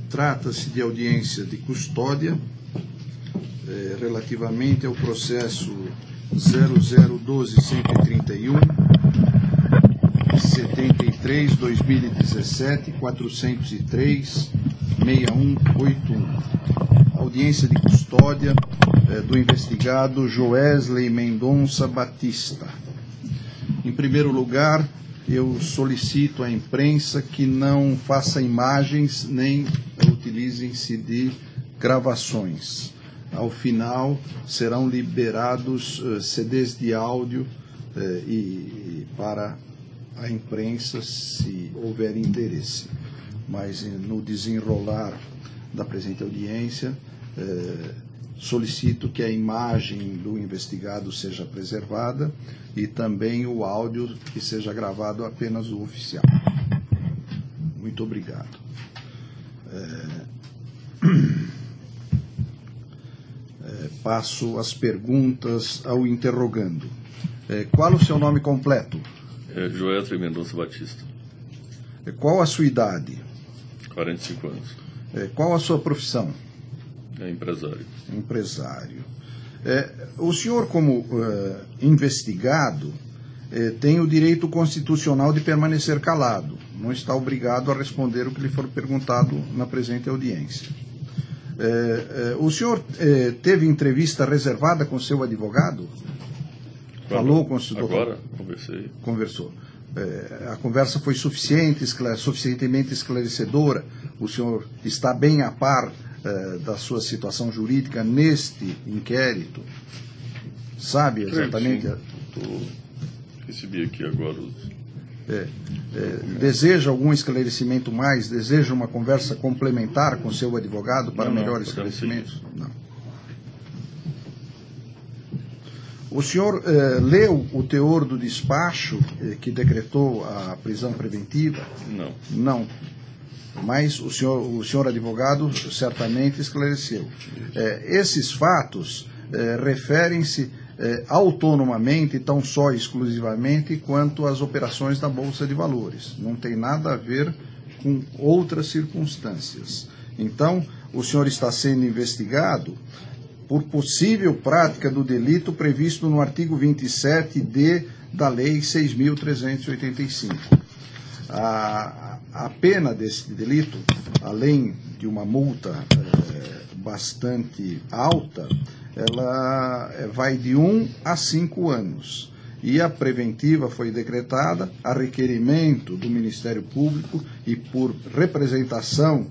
Trata-se de audiência de custódia relativamente ao processo 0012-131 73-2017 403-6181. Audiência de custódia do investigado Joesley Mendonça Batista. Em primeiro lugar, eu solicito à imprensa que não faça imagens nem utilizem-se de gravações. Ao final, serão liberados CDs de áudio e para a imprensa, se houver interesse. Mas no desenrolar da presente audiência, solicito que a imagem do investigado seja preservada e também o áudio que seja gravado apenas o oficial. Muito obrigado. Passo as perguntas ao interrogando. Qual o seu nome completo? Joesley Mendonça Batista. Qual a sua idade? 45 anos. Qual a sua profissão? Empresário. Empresário. O senhor, como investigado, tem o direito constitucional de permanecer calado. Não está obrigado a responder o que lhe for perguntado na presente audiência. O senhor teve entrevista reservada com seu advogado? Falou com o senhor? Agora conversei. Conversou. A conversa foi suficientemente esclarecedora? O senhor está bem a par da sua situação jurídica neste inquérito? Sabe exatamente? Recebi aqui agora os... Deseja algum esclarecimento mais? Deseja uma conversa complementar com seu advogado para melhor esclarecimento? Não. O senhor leu o teor do despacho que decretou a prisão preventiva? Não. Não. Mas o senhor advogado certamente esclareceu. Esses fatos referem-se autonomamente, tão só exclusivamente, quanto às operações da Bolsa de Valores. Não tem nada a ver com outras circunstâncias. Então, o senhor está sendo investigado por possível prática do delito previsto no artigo 27D da Lei 6.385. A pena desse delito, além de uma multa bastante alta, ela vai de 1 a 5 anos. E a preventiva foi decretada a requerimento do Ministério Público e por representação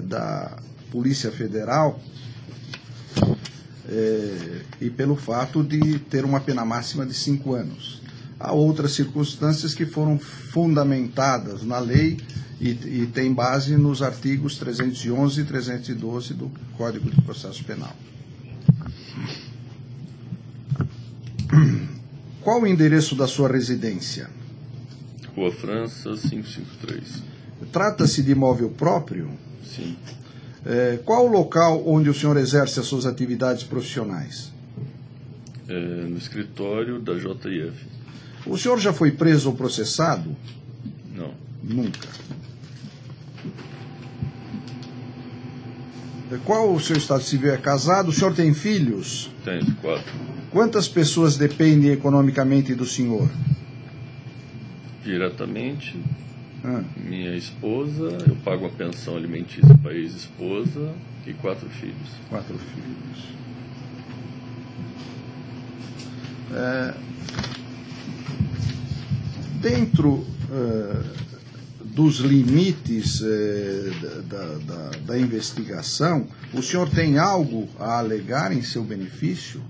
da Polícia Federal e pelo fato de ter uma pena máxima de 5 anos. Há outras circunstâncias que foram fundamentadas na lei e têm base nos artigos 311 e 312 do Código de Processo Penal. Qual o endereço da sua residência? Rua França, 553. Trata-se de imóvel próprio? Sim. Qual o local onde o senhor exerce as suas atividades profissionais? No escritório da JIF. O senhor já foi preso ou processado? Não. Nunca. Qual o seu estado civil? É casado? O senhor tem filhos? Tenho 4. Quantas pessoas dependem economicamente do senhor? Diretamente, minha esposa, eu pago a pensão alimentícia para a ex-esposa e 4 filhos. 4 filhos. Dentro dos limites da investigação, o senhor tem algo a alegar em seu benefício?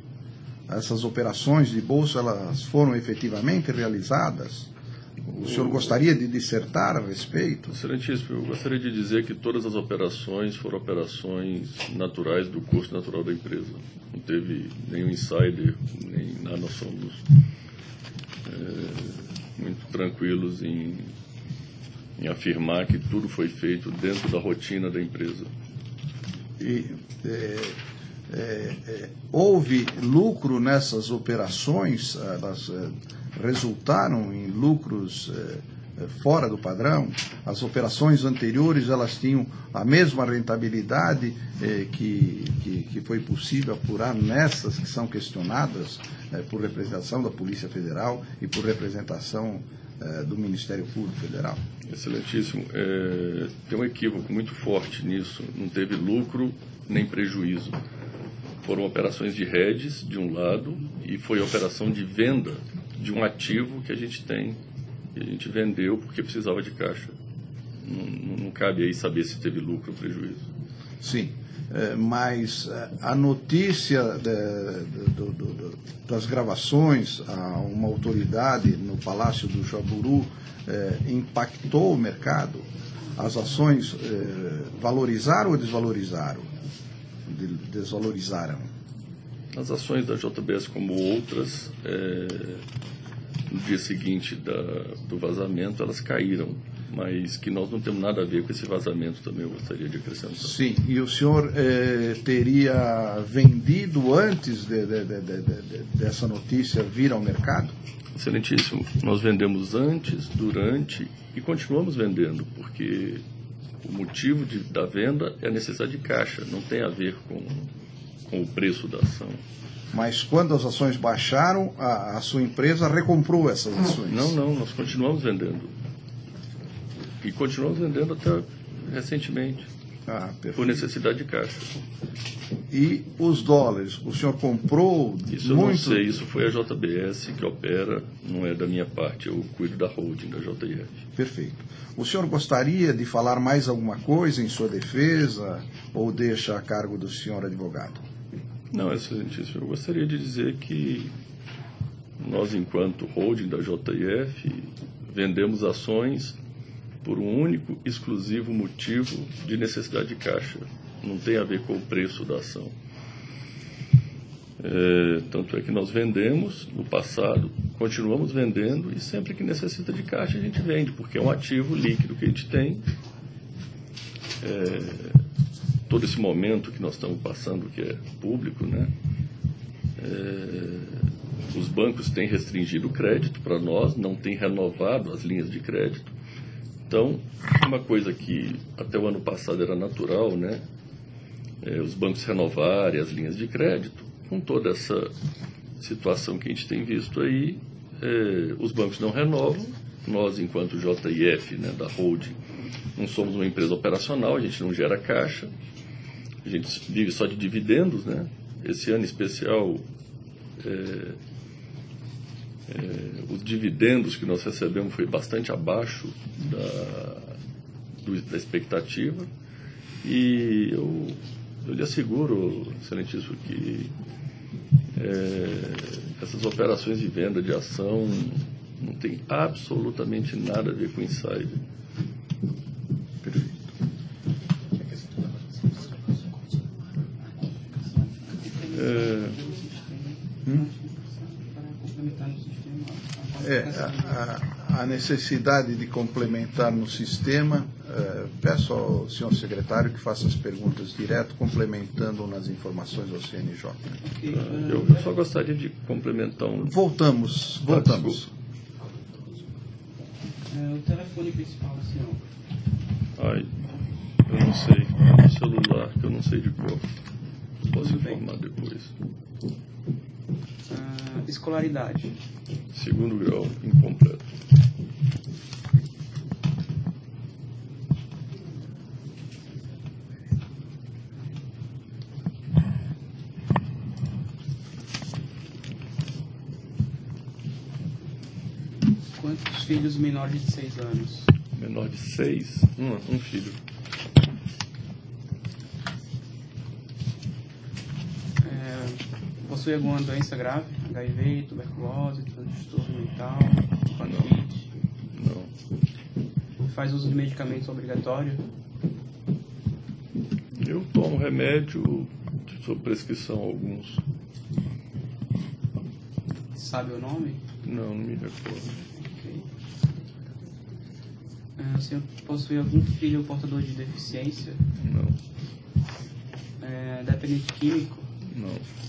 Essas operações de bolsa, elas foram efetivamente realizadas? O senhor gostaria de dissertar a respeito? Excelentíssimo, eu gostaria de dizer que todas as operações foram operações naturais do curso natural da empresa. Não teve nenhum insider, nem nada, nós somos muito tranquilos em afirmar que tudo foi feito dentro da rotina da empresa. E houve lucro nessas operações? Elas resultaram em lucros fora do padrão. As operações anteriores elas tinham a mesma rentabilidade que foi possível apurar nessas que são questionadas por representação da Polícia Federal e por representação do Ministério Público Federal. Excelentíssimo. Tem um equívoco muito forte nisso. Não teve lucro nem prejuízo. Foram operações de hedges, de um lado, e foi a operação de venda de um ativo que a gente tem, que a gente vendeu porque precisava de caixa. Não cabe aí saber se teve lucro ou prejuízo. Sim, mas a notícia das gravações a uma autoridade no Palácio do Jaburu impactou o mercado? As ações valorizaram ou desvalorizaram? Desvalorizaram? As ações da JBS, como outras, no dia seguinte do vazamento, elas caíram, mas que nós não temos nada a ver com esse vazamento também, eu gostaria de acrescentar. Sim, e o senhor teria vendido antes dessa notícia vir ao mercado? Excelentíssimo. Nós vendemos antes, durante e continuamos vendendo, porque o motivo da venda é a necessidade de caixa, não tem a ver com o preço da ação. Mas quando as ações baixaram, a sua empresa recomprou essas ações? Não, nós continuamos vendendo. E continuamos vendendo até recentemente, por necessidade de caixa. E os dólares, o senhor comprou isso muito? Eu não sei, isso foi a JBS que opera, não é da minha parte, eu cuido da holding da JIF. Perfeito. O senhor gostaria de falar mais alguma coisa em sua defesa ou deixa a cargo do senhor advogado? Não, excelentíssimo, eu gostaria de dizer que nós, enquanto holding da JIF, vendemos ações por um único, exclusivo motivo de necessidade de caixa. Não tem a ver com o preço da ação. Tanto é que nós vendemos no passado, continuamos vendendo e sempre que necessita de caixa a gente vende, porque é um ativo líquido que a gente tem. Todo esse momento que nós estamos passando, que é público, né? Os bancos têm restringido o crédito para nós, não têm renovado as linhas de crédito. Então, uma coisa que até o ano passado era natural, né? Os bancos renovarem as linhas de crédito. Com toda essa situação que a gente tem visto aí, os bancos não renovam. Nós, enquanto JIF, né, da holding, não somos uma empresa operacional, a gente não gera caixa, a gente vive só de dividendos, né? Esse ano em especial, os dividendos que nós recebemos foi bastante abaixo da expectativa, e eu lhe asseguro, excelentíssimo, que essas operações de venda de ação não tem absolutamente nada a ver com insider. Perfeito. A necessidade de complementar no sistema, peço ao senhor secretário que faça as perguntas direto, complementando nas informações ao CNJ. Eu só gostaria de complementar um... Voltamos. O telefone principal, senhor? Ai, eu não sei. O celular, que eu não sei de cor. Posso informar depois. Escolaridade. Segundo grau, incompleto. Quantos filhos menores de 6 anos? Menor de 6? Um filho. Possui alguma doença grave? HIV, tuberculose, transtorno mental, pancreatite? Não. Faz uso de medicamentos obrigatório? Eu tomo remédio sob prescrição alguns. Sabe o nome? Não me recordo. Ok. O senhor possui algum filho portador de deficiência? Não. Dependente químico? Não.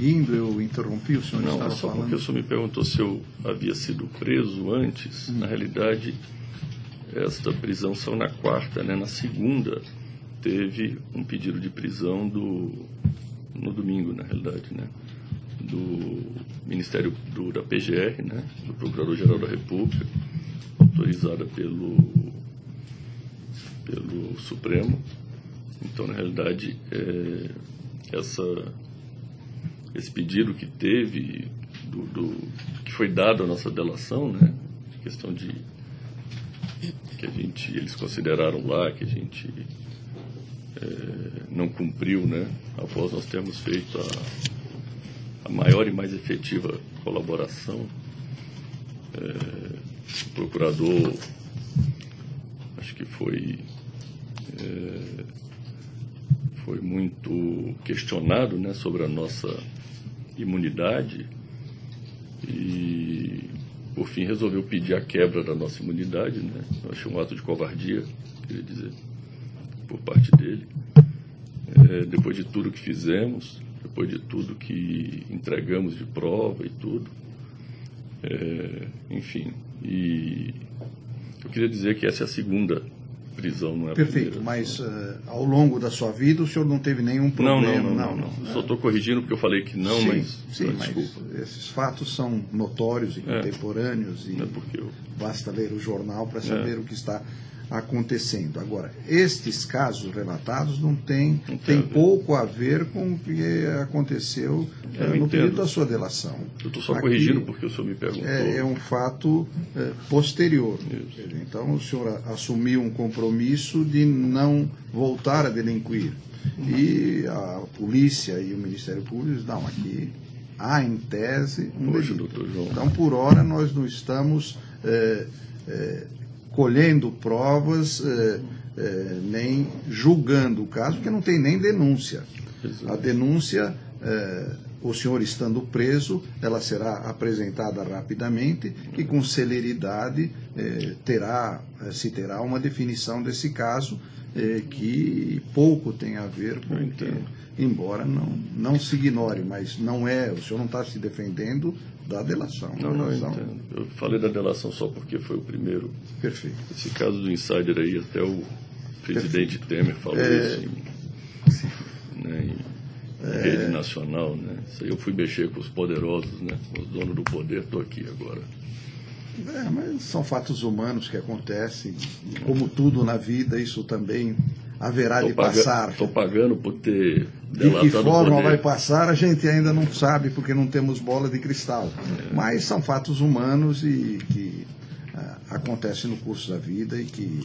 seguindo, eu interrompi, o senhor Não, estava é só falando. porque o senhor me perguntou se eu havia sido preso antes. Na realidade, esta prisão saiu na quarta, né? Na segunda teve um pedido de prisão no domingo, na realidade, né? Do Ministério da PGR, né? Do Procurador-Geral da República, autorizada pelo Supremo. Então, na realidade, esse pedido que teve, que foi dado à nossa delação, né? Questão de que eles consideraram lá que a gente não cumpriu, né? Após nós termos feito a maior e mais efetiva colaboração, o procurador, acho que foi muito questionado, né, sobre a nossa imunidade e, por fim, resolveu pedir a quebra da nossa imunidade, né? Eu achei um ato de covardia, queria dizer, por parte dele. Depois de tudo que fizemos, depois de tudo que entregamos de prova e tudo, enfim, e eu queria dizer que essa é a segunda prisão, não é a Perfeito, primeira. mas ao longo da sua vida o senhor não teve nenhum problema? Não. Só estou corrigindo porque eu falei que não, mas desculpa. Esses fatos são notórios e contemporâneos e basta ler o jornal para saber o que está acontecendo. Agora, estes casos relatados tem pouco a ver com o que aconteceu no período da sua delação. Eu estou só corrigindo porque o senhor me perguntou. É um fato posterior. Isso. Então, o senhor assumiu um compromisso de não voltar a delinquir. E a polícia e o Ministério Público dizem, não, aqui há em tese um delito. Doutor João. Então, por hora, nós não estamos colhendo provas, nem julgando o caso, porque não tem nem denúncia. Exato. A denúncia, o senhor estando preso, ela será apresentada rapidamente e com celeridade se terá uma definição desse caso que pouco tem a ver com o que, embora não se ignore, mas não o senhor não está se defendendo da delação. Não, eu entendo. Eu falei da delação só porque foi o primeiro. Perfeito. Esse caso do insider aí, até o presidente Temer falou isso em rede nacional, né? Isso aí eu fui mexer com os poderosos, né? Os donos do poder, estou aqui agora. Mas são fatos humanos que acontecem, e como tudo na vida, isso também haverá de passar. Estou pagando por ter De que forma poder. vai passar, a gente ainda não sabe, porque não temos bola de cristal. Mas são fatos humanos e que acontecem no curso da vida e que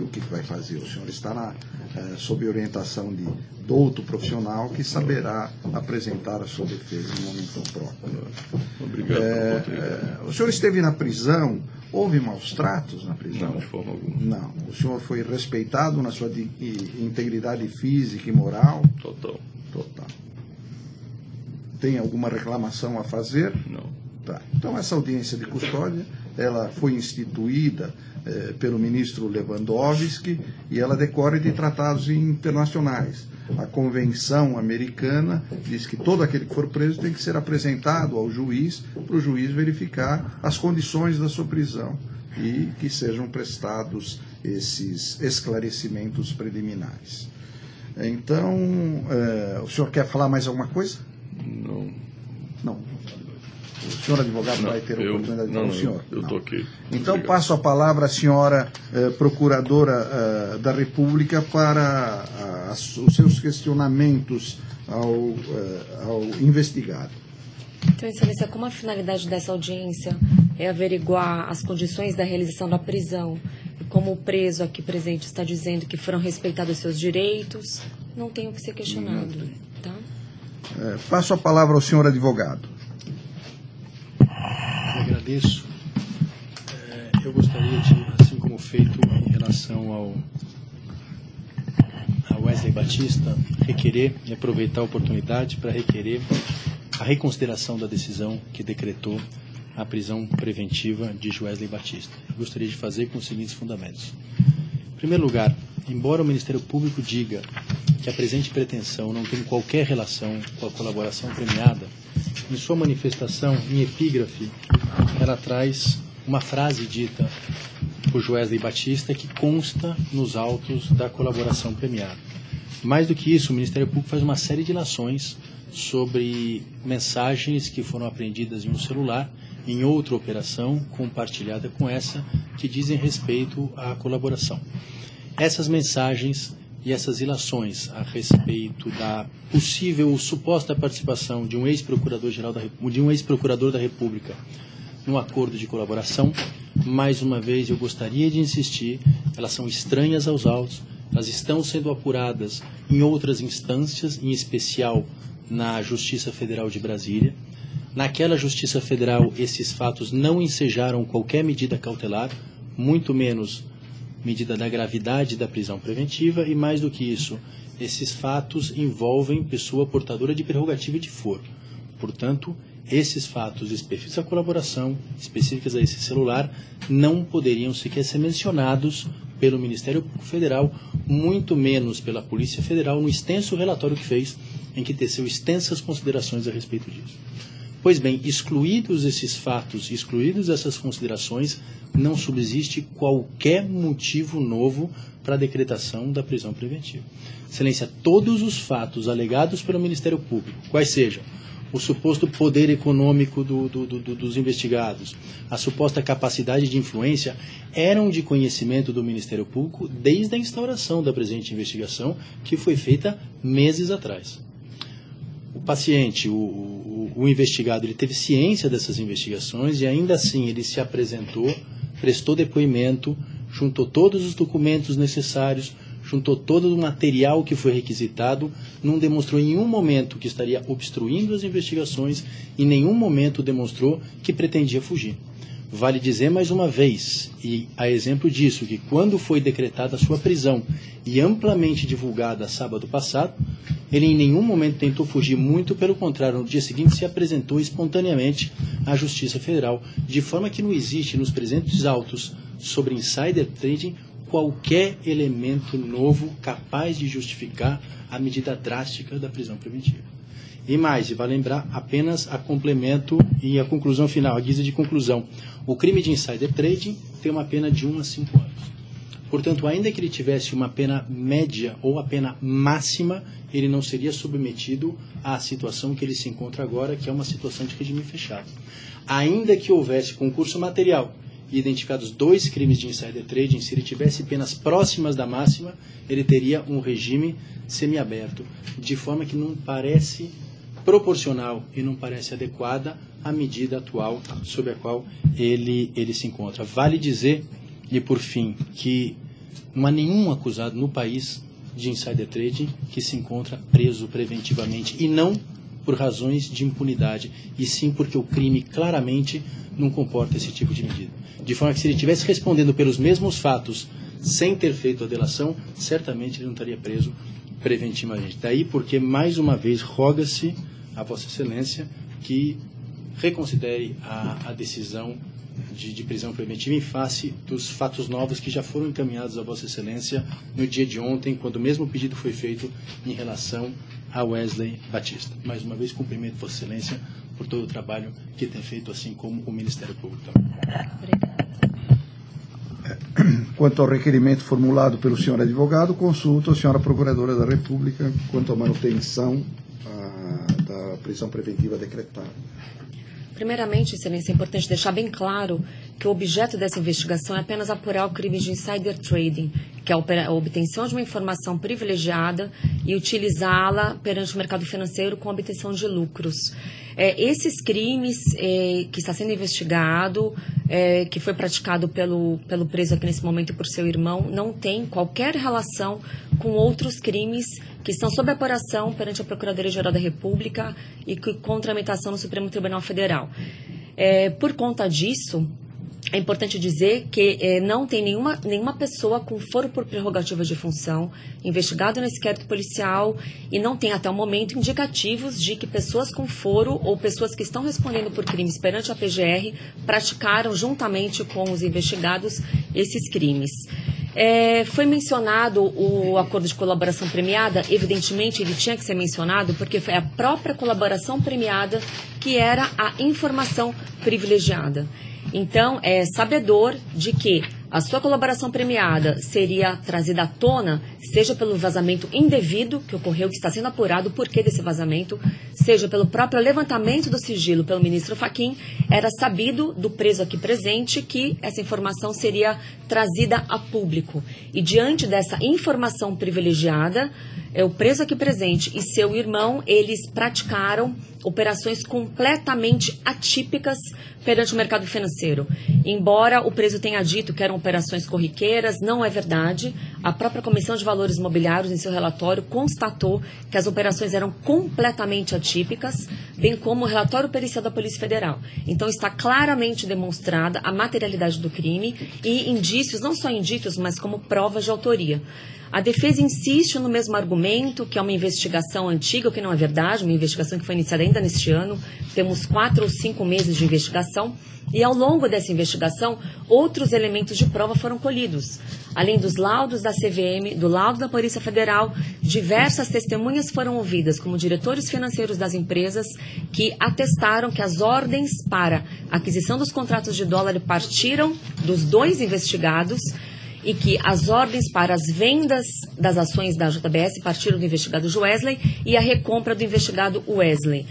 o que vai fazer? O senhor está sob orientação de douto profissional que saberá apresentar a sua defesa no momento próprio. Obrigado pela oportunidade. O senhor esteve na prisão, houve maus tratos na prisão? Não, de forma alguma. Não. O senhor foi respeitado na sua integridade física e moral? Total. Tem alguma reclamação a fazer? Não. Tá. Então, essa audiência de custódia, ela foi instituída pelo ministro Lewandowski e ela decorre de tratados internacionais. A Convenção Americana diz que todo aquele que for preso tem que ser apresentado ao juiz, para o juiz verificar as condições da sua prisão e que sejam prestados esses esclarecimentos preliminares. Então, o senhor quer falar mais alguma coisa? Não. O senhor advogado vai ter a oportunidade de falar o senhor? Eu estou aqui. Então, Obrigado. passo a palavra à senhora procuradora da República para os seus questionamentos ao investigado. Então, Excelência, como a finalidade dessa audiência é averiguar as condições da realização da prisão e como o preso aqui presente está dizendo que foram respeitados seus direitos, não tem o que ser questionado, tá? Passo a palavra ao senhor advogado. Agradeço. Eu gostaria de, assim como feito em relação ao Wesley Batista, requerer e aproveitar a oportunidade para requerer a reconsideração da decisão que decretou a prisão preventiva de Wesley Batista. Gostaria de fazer com os seguintes fundamentos. Em primeiro lugar, embora o Ministério Público diga que a presente pretensão não tem qualquer relação com a colaboração premiada, em sua manifestação, em epígrafe, ela traz uma frase dita por Joesley Batista que consta nos autos da colaboração premiada. Mais do que isso, o Ministério Público faz uma série de ilações sobre mensagens que foram apreendidas em um celular, em outra operação compartilhada com essa, que dizem respeito à colaboração. Essas mensagens e essas ilações a respeito da possível ou suposta participação de um ex-procurador da República no acordo de colaboração, mais uma vez eu gostaria de insistir, elas são estranhas aos autos, elas estão sendo apuradas em outras instâncias, em especial na Justiça Federal de Brasília. Naquela Justiça Federal, esses fatos não ensejaram qualquer medida cautelar, muito menos medida da gravidade da prisão preventiva, e mais do que isso, esses fatos envolvem pessoa portadora de prerrogativa de foro. Portanto, esses fatos específicos à colaboração, específicos a esse celular, não poderiam sequer ser mencionados pelo Ministério Público Federal, muito menos pela Polícia Federal, no extenso relatório que fez, em que teceu extensas considerações a respeito disso. Pois bem, excluídos esses fatos, excluídos essas considerações, não subsiste qualquer motivo novo para a decretação da prisão preventiva. Excelência, todos os fatos alegados pelo Ministério Público, quais sejam o suposto poder econômico dos investigados, a suposta capacidade de influência, eram de conhecimento do Ministério Público desde a instauração da presente investigação, que foi feita meses atrás. O paciente, o investigado, ele teve ciência dessas investigações e ainda assim ele se apresentou, prestou depoimento, juntou todos os documentos necessários, juntou todo o material que foi requisitado, não demonstrou em nenhum momento que estaria obstruindo as investigações, em nenhum momento demonstrou que pretendia fugir. Vale dizer mais uma vez, e a exemplo disso, que quando foi decretada a sua prisão e amplamente divulgada sábado passado, ele em nenhum momento tentou fugir, muito pelo contrário, no dia seguinte se apresentou espontaneamente à Justiça Federal, de forma que não existe nos presentes autos sobre insider trading qualquer elemento novo capaz de justificar a medida drástica da prisão preventiva. E mais, e vai lembrar apenas a complemento e a conclusão final, a guisa de conclusão. O crime de insider trading tem uma pena de 1 a 5 anos. Portanto, ainda que ele tivesse uma pena média ou a pena máxima, ele não seria submetido à situação que ele se encontra agora, que é uma situação de regime fechado. Ainda que houvesse concurso material e identificados 2 crimes de insider trading, se ele tivesse penas próximas da máxima, ele teria um regime semiaberto, de forma que não parece proporcional e não parece adequada à medida atual sob a qual ele se encontra. Vale dizer, e por fim, que não há nenhum acusado no país de insider trading que se encontra preso preventivamente, e não por razões de impunidade, e sim porque o crime claramente não comporta esse tipo de medida. De forma que se ele estivesse respondendo pelos mesmos fatos sem ter feito a delação, certamente ele não estaria preso preventivamente. Daí porque, mais uma vez, roga-se a Vossa Excelência que reconsidere a decisão de prisão preventiva em face dos fatos novos que já foram encaminhados a Vossa Excelência no dia de ontem, quando o mesmo pedido foi feito em relação a Wesley Batista. Mais uma vez, cumprimento Vossa Excelência por todo o trabalho que tem feito, assim como o Ministério Público também. Quanto ao requerimento formulado pelo senhor advogado, consulto a senhora Procuradora da República quanto à manutenção da prisão preventiva decretada. Primeiramente, Excelência, é importante deixar bem claro que o objeto dessa investigação é apenas apurar o crime de insider trading, que é a obtenção de uma informação privilegiada e utilizá-la perante o mercado financeiro com obtenção de lucros. Esses crimes que está sendo investigado, que foi praticado pelo preso aqui nesse momento e por seu irmão, não tem qualquer relação com outros crimes que estão sob apuração perante a Procuradoria-Geral da República e com tramitação no Supremo Tribunal Federal. Por conta disso, é importante dizer que não tem nenhuma pessoa com foro por prerrogativa de função investigado nesse inquérito policial e não tem até o momento indicativos de que pessoas com foro ou pessoas que estão respondendo por crimes perante a PGR praticaram juntamente com os investigados esses crimes. Foi mencionado o acordo de colaboração premiada. Evidentemente, ele tinha que ser mencionado porque foi a própria colaboração premiada que era a informação privilegiada. Então, é sabedor de que a sua colaboração premiada seria trazida à tona, seja pelo vazamento indevido que ocorreu, que está sendo apurado o porquê desse vazamento, seja pelo próprio levantamento do sigilo pelo ministro Fachin. Era sabido do preso aqui presente que essa informação seria trazida a público. E diante dessa informação privilegiada, o preso aqui presente e seu irmão, eles praticaram operações completamente atípicas perante o mercado financeiro. Embora o preso tenha dito que eram operações corriqueiras, não é verdade. A própria Comissão de Valores Imobiliários, em seu relatório, constatou que as operações eram completamente atípicas, bem como o relatório pericial da Polícia Federal. Então está claramente demonstrada a materialidade do crime e indícios, não só indícios, mas como provas de autoria. A defesa insiste no mesmo argumento, que é uma investigação antiga, o que não é verdade, uma investigação que foi iniciada ainda neste ano. Temos 4 ou 5 meses de investigação e, ao longo dessa investigação, outros elementos de prova foram colhidos. Além dos laudos da CVM, do laudo da Polícia Federal, diversas testemunhas foram ouvidas, como diretores financeiros das empresas, que atestaram que as ordens para aquisição dos contratos de dólar partiram dos 2 investigados, e que as ordens para as vendas das ações da JBS partiram do investigado Wesley e a recompra do investigado Wesley.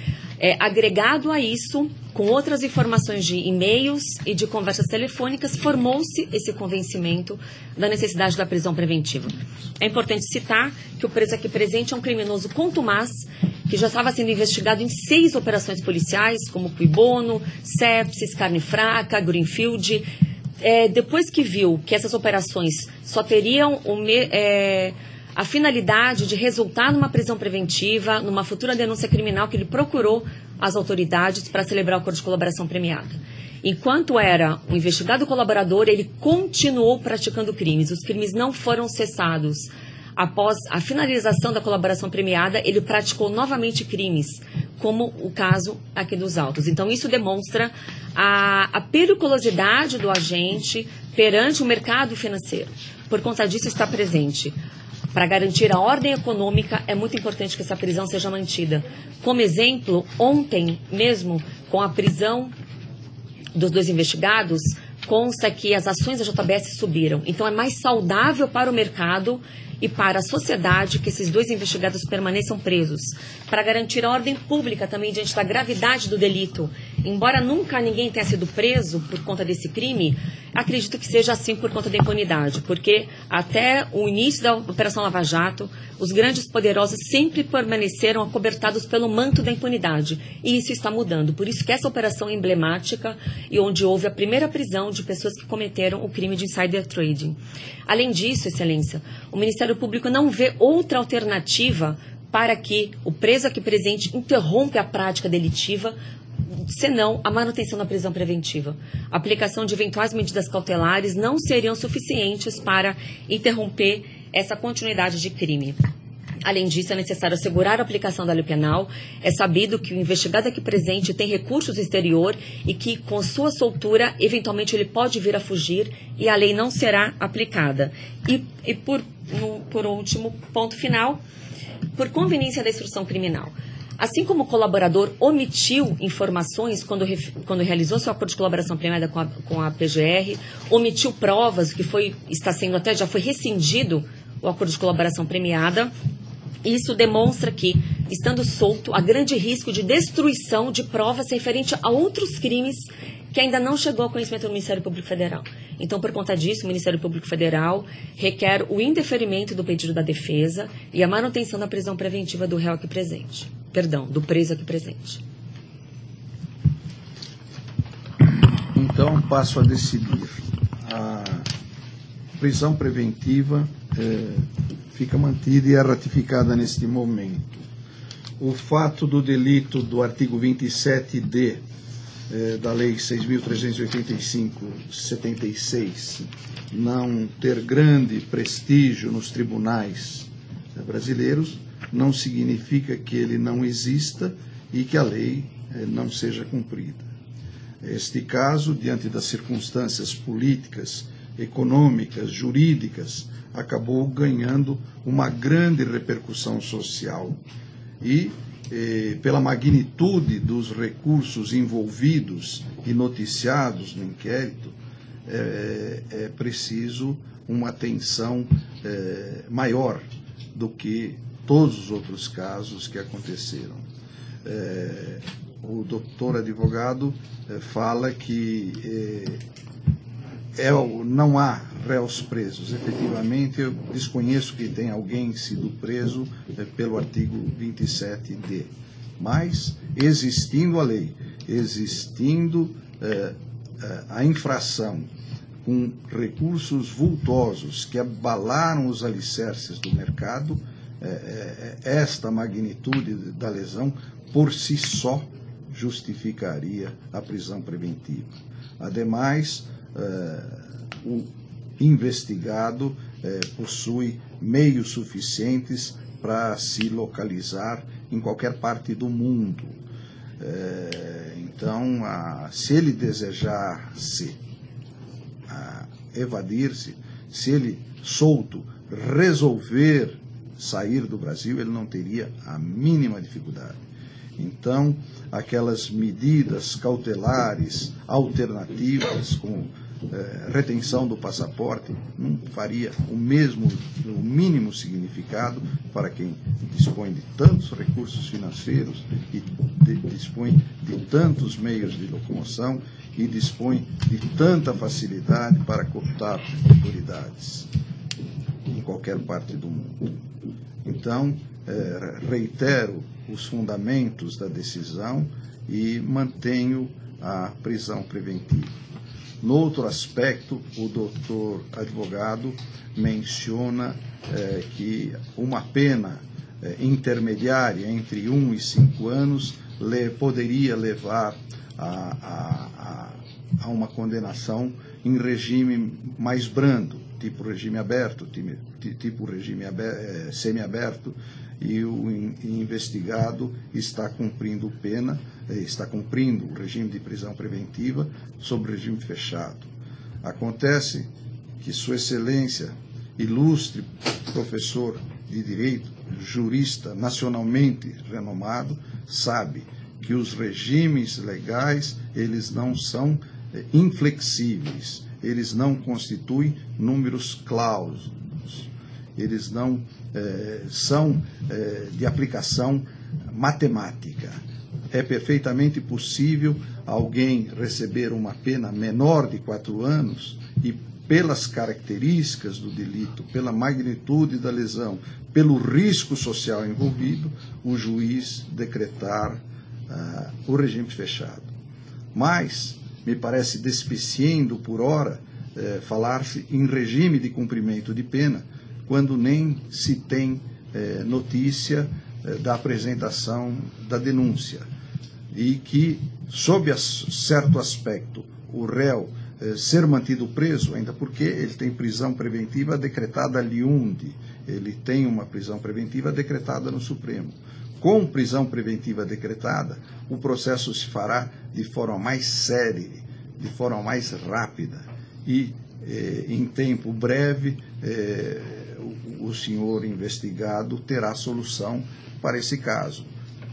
Agregado a isso, com outras informações de e-mails e de conversas telefônicas, formou-se esse convencimento da necessidade da prisão preventiva. É importante citar que o preso aqui presente é um criminoso contumaz, que já estava sendo investigado em 6 operações policiais, como Cui Bono, Sepsis, Carne Fraca, Greenfield. Depois que viu que essas operações só teriam a finalidade de resultar numa prisão preventiva, numa futura denúncia criminal, que ele procurou as autoridades para celebrar o acordo de colaboração premiada. Enquanto era um investigado colaborador, ele continuou praticando crimes. Os crimes não foram cessados. Após a finalização da colaboração premiada, ele praticou novamente crimes, como o caso aqui dos autos. Então, isso demonstra a periculosidade do agente perante o mercado financeiro. Por conta disso, está presente. Para garantir a ordem econômica, é muito importante que essa prisão seja mantida. Como exemplo, ontem mesmo, com a prisão dos 2 investigados, consta que as ações da JBS subiram. Então, é mais saudável para o mercado e para a sociedade que esses 2 investigados permaneçam presos, para garantir a ordem pública também diante da gravidade do delito. Embora nunca ninguém tenha sido preso por conta desse crime, acredito que seja assim por conta da impunidade, porque até o início da Operação Lava Jato, os grandes poderosos sempre permaneceram acobertados pelo manto da impunidade, e isso está mudando. Por isso que essa operação é emblemática e onde houve a primeira prisão de pessoas que cometeram o crime de insider trading. Além disso, Excelência, o Ministério Público não vê outra alternativa para que o preso aqui presente interrompa a prática delitiva, senão a manutenção da prisão preventiva. A aplicação de eventuais medidas cautelares não seriam suficientes para interromper essa continuidade de crime. Além disso, é necessário assegurar a aplicação da lei penal. É sabido que o investigado aqui presente tem recursos no exterior e que, com sua soltura, eventualmente ele pode vir a fugir e a lei não será aplicada. E por último, ponto final, por conveniência da instrução criminal. Assim como o colaborador omitiu informações quando realizou seu acordo de colaboração premiada com a PGR, omitiu provas, que já foi rescindido o acordo de colaboração premiada. Isso demonstra que, estando solto, há grande risco de destruição de provas referente a outros crimes que ainda não chegou ao conhecimento do Ministério Público Federal. Então, por conta disso, o Ministério Público Federal requer o indeferimento do pedido da defesa e a manutenção da prisão preventiva do réu aqui presente. Perdão, do preso aqui presente. Então, passo a decidir. A prisão preventiva fica mantida e é ratificada neste momento. O fato do delito do artigo 27D da Lei 6.385/76 não ter grande prestígio nos tribunais brasileiros não significa que ele não exista e que a lei não seja cumprida. Este caso, diante das circunstâncias políticas econômicas, jurídicas, acabou ganhando uma grande repercussão social. E, pela magnitude dos recursos envolvidos e noticiados no inquérito, é preciso uma atenção maior do que todos os outros casos que aconteceram. O doutor advogado fala que não há réus presos. Efetivamente, eu desconheço que tenha alguém sido preso pelo artigo 27D. Mas, existindo a lei, existindo a infração com recursos vultosos que abalaram os alicerces do mercado, esta magnitude da lesão, por si só, justificaria a prisão preventiva. Ademais, o investigado possui meios suficientes para se localizar em qualquer parte do mundo. Então, se ele desejasse evadir-se, se ele, solto, resolver sair do Brasil, ele não teria a mínima dificuldade. Então, aquelas medidas cautelares alternativas, como retenção do passaporte, não faria o mínimo significado para quem dispõe de tantos recursos financeiros e dispõe de tantos meios de locomoção e dispõe de tanta facilidade para cooptar autoridades em qualquer parte do mundo. Então, reitero os fundamentos da decisão e mantenho a prisão preventiva. No outro aspecto, o doutor advogado menciona que uma pena intermediária entre 1 e 5 anos poderia levar a uma condenação em regime mais brando, tipo regime aberto, tipo regime semiaberto, e o investigado está cumprindo pena, está cumprindo o regime de prisão preventiva sob regime fechado. Acontece que Sua Excelência, ilustre professor de direito, jurista nacionalmente renomado, sabe que os regimes legais, eles não são inflexíveis, eles não constituem números clausos, eles não são de aplicação matemática. É perfeitamente possível alguém receber uma pena menor de 4 anos e, pelas características do delito, pela magnitude da lesão, pelo risco social envolvido, o juiz decretar o regime fechado. Mas, me parece despiciendo por hora falar-se em regime de cumprimento de pena, quando nem se tem notícia da apresentação da denúncia, e que, sob certo aspecto, o réu ser mantido preso, ainda porque ele tem prisão preventiva decretada liunde, ele tem uma prisão preventiva decretada no Supremo. Com prisão preventiva decretada, o processo se fará de forma mais célere, de forma mais rápida, e em tempo breve o senhor investigado terá solução para esse caso.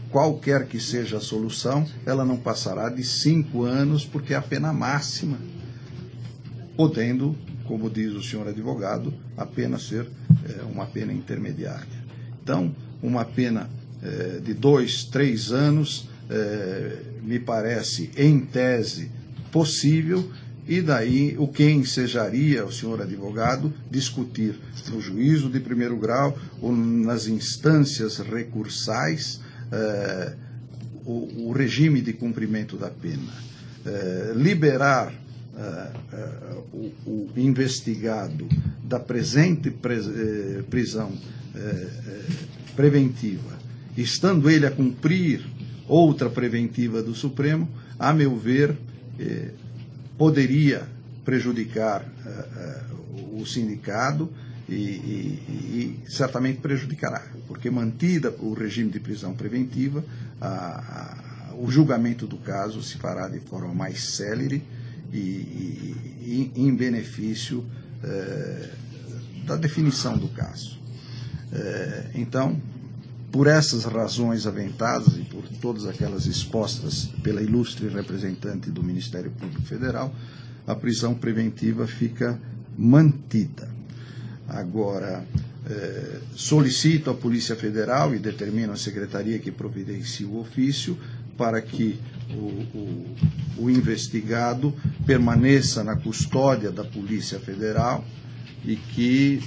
Qualquer que seja a solução, ela não passará de 5 anos, porque é a pena máxima, podendo, como diz o senhor advogado, apenas ser uma pena intermediária. Então, uma pena de 2, 3 anos me parece, em tese, possível, e daí o que ensejaria o senhor advogado discutir no juízo de primeiro grau ou nas instâncias recursais o regime de cumprimento da pena. Liberar o investigado da presente prisão preventiva, estando ele a cumprir outra preventiva do Supremo, a meu ver, poderia prejudicar o sindicado e certamente prejudicará, porque mantida o regime de prisão preventiva, o julgamento do caso se fará de forma mais célere e em benefício da definição do caso. Então, por essas razões aventadas e por todas aquelas expostas pela ilustre representante do Ministério Público Federal, a prisão preventiva fica mantida. Agora, solicito à Polícia Federal e determino à Secretaria que providencie o ofício para que o investigado permaneça na custódia da Polícia Federal e que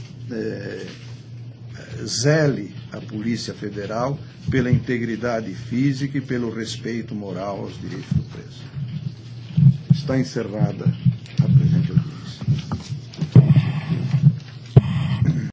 zele a Polícia Federal pela integridade física e pelo respeito moral aos direitos do preso. Está encerrada